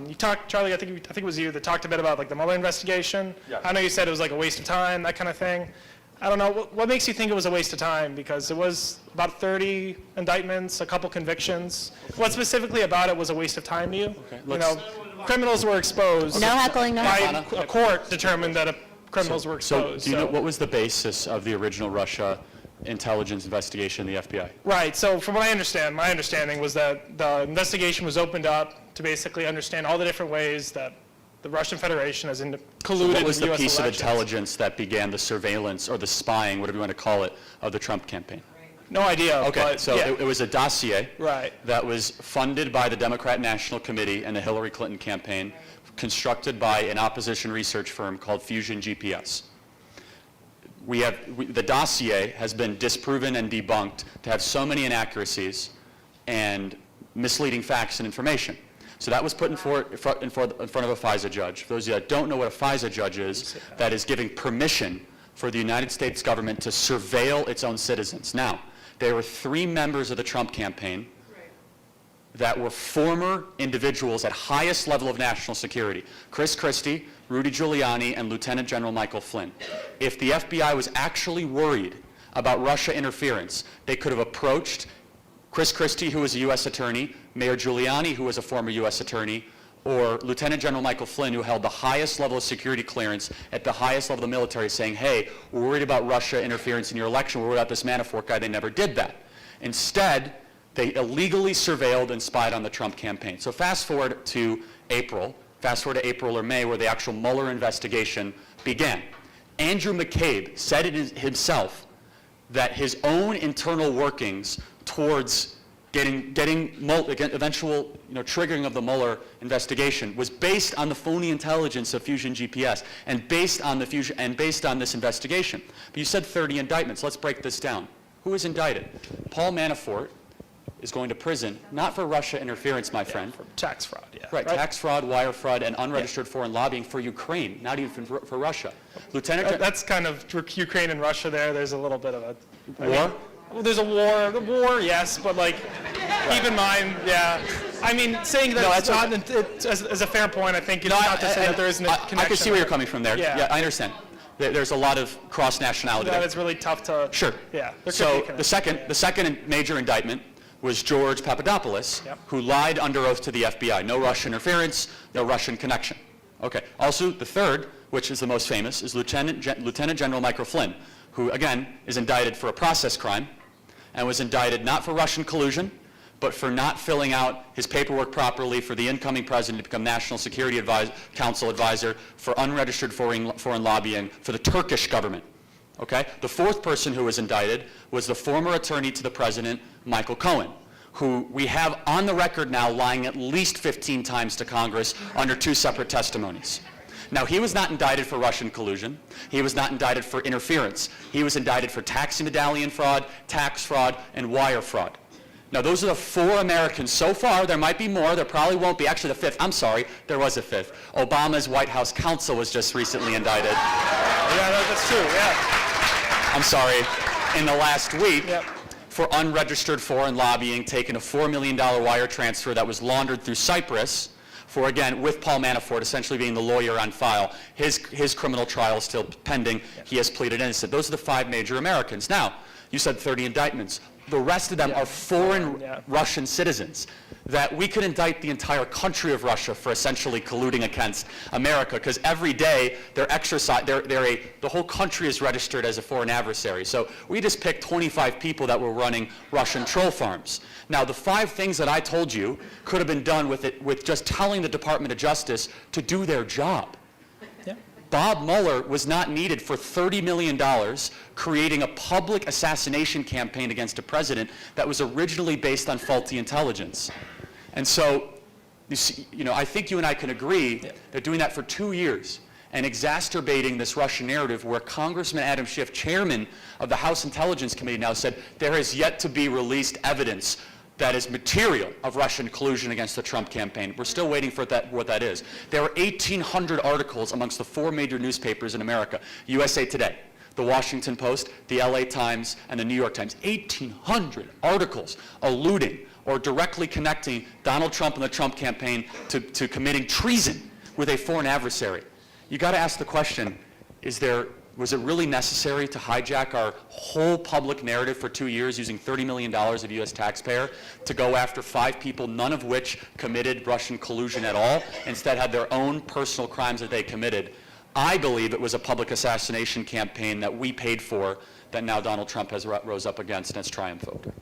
You talked, Charlie, I think it was you that talked a bit about like the Mueller investigation. Yeah. I know you said it was like a waste of time, that kind of thing. I don't know, what makes you think it was a waste of time? Because it was about 30 indictments, a couple convictions. What specifically about it was a waste of time to you? Okay, You know, criminals were exposed. No heckling, no By a court determined that criminals were So exposed. do you know what was the basis of the original Russia intelligence investigation in the FBI? Right, so from what I understand, my understanding was that the investigation was opened up to basically understand all the different ways that the Russian Federation has colluded What was with the US piece of elections. intelligence that began the surveillance or the spying, whatever you want to call it, of the Trump campaign? No idea. Okay, but so yeah. it was a dossier Right. that was funded by the Democrat National Committee and the Hillary Clinton campaign, constructed by an opposition research firm called Fusion GPS. The dossier has been disproven and debunked to have so many inaccuracies and misleading facts and information. So that was put in front of a FISA judge. For those of you that don't know what a FISA judge is, that is giving permission for the United States government to surveil its own citizens. Now, there were 3 members of the Trump campaign that were former individuals at highest level of national security: Chris Christie, Rudy Giuliani, and Lieutenant General Michael Flynn. If the FBI was actually worried about Russia interference, they could have approached Chris Christie, who was a U.S. attorney, Mayor Giuliani, who was a former U.S. attorney, or Lieutenant General Michael Flynn, who held the highest level of security clearance at the highest level of the military, saying, hey, we're worried about Russia interference in your election, we're worried about this Manafort guy. They never did that. Instead, they illegally surveilled and spied on the Trump campaign. So fast forward to April or May, where the actual Mueller investigation began. Andrew McCabe said it himself that his own internal workings towards getting eventual triggering of the Mueller investigation was based on the phony intelligence of Fusion GPS and based on this investigation. But you said 30 indictments. Let's break this down. Who is indicted? Paul Manafort is going to prison, not for Russia interference, my friend. For tax fraud, yeah. Right, tax fraud, wire fraud, and unregistered foreign lobbying for Ukraine, not even for Russia. That's kind of Ukraine and Russia there. There's a little bit of a War? Well, there's a war. The war, yes, but like, keep in mind, yeah. I mean, saying that it's not as a fair point. I think it's not to say that there isn't a connection. I can see where you're coming from there. Yeah, I understand. There's a lot of cross nationality that there. it's really tough to. Sure. Yeah. So the second major indictment was George Papadopoulos, who lied under oath to the FBI. No Russian interference, no Russian connection. Okay. Also, the third, which is the most famous, is Lieutenant General Michael Flynn, who again is indicted for a process crime, and was indicted not for Russian collusion, but for not filling out his paperwork properly for the incoming president to become National Security Council advisor for unregistered foreign lobbying for the Turkish government. Okay? The fourth person who was indicted was the former attorney to the president, Michael Cohen, who we have on the record now lying at least 15 times to Congress under 2 separate testimonies. Now, he was not indicted for Russian collusion. He was not indicted for interference. He was indicted for taxi medallion fraud, tax fraud, and wire fraud. Now, those are the 4 Americans so far. There might be more. There probably won't be. Actually, the 5th. I'm sorry. There was a 5th. Obama's White House counsel was just recently indicted. Yeah, that's true, yeah. I'm sorry. In the last week, for unregistered foreign lobbying, taking a $4 million wire transfer that was laundered through Cyprus, for, again, with Paul Manafort essentially being the lawyer on file. His criminal trial is still pending. He has pleaded innocent. Those are the 5 major Americans. Now, you said 30 indictments. The rest of them are foreign Russian citizens that we could indict the entire country of Russia for essentially colluding against America, because every day the whole country is registered as a foreign adversary. So we just picked 25 people that were running Russian troll farms. Now, the 5 things that I told you could have been done with just telling the Department of Justice to do their job. Bob Mueller was not needed for $30 million creating a public assassination campaign against a president that was originally based on faulty intelligence. And so, I think you and I can agree that doing that for 2 years and exacerbating this Russian narrative, where Congressman Adam Schiff, chairman of the House Intelligence Committee, now said there has yet to be released evidence that is material of Russian collusion against the Trump campaign. We're still waiting for what that is. There are 1,800 articles amongst the 4 major newspapers in America: USA Today, the Washington Post, the LA Times, and the New York Times. 1,800 articles alluding or directly connecting Donald Trump and the Trump campaign to committing treason with a foreign adversary. You got to ask the question, was it really necessary to hijack our whole public narrative for 2 years using $30 million of U.S. taxpayer to go after 5 people, none of which committed Russian collusion at all, instead had their own personal crimes that they committed? I believe it was a public assassination campaign that we paid for that now Donald Trump has rose up against and has triumphed over.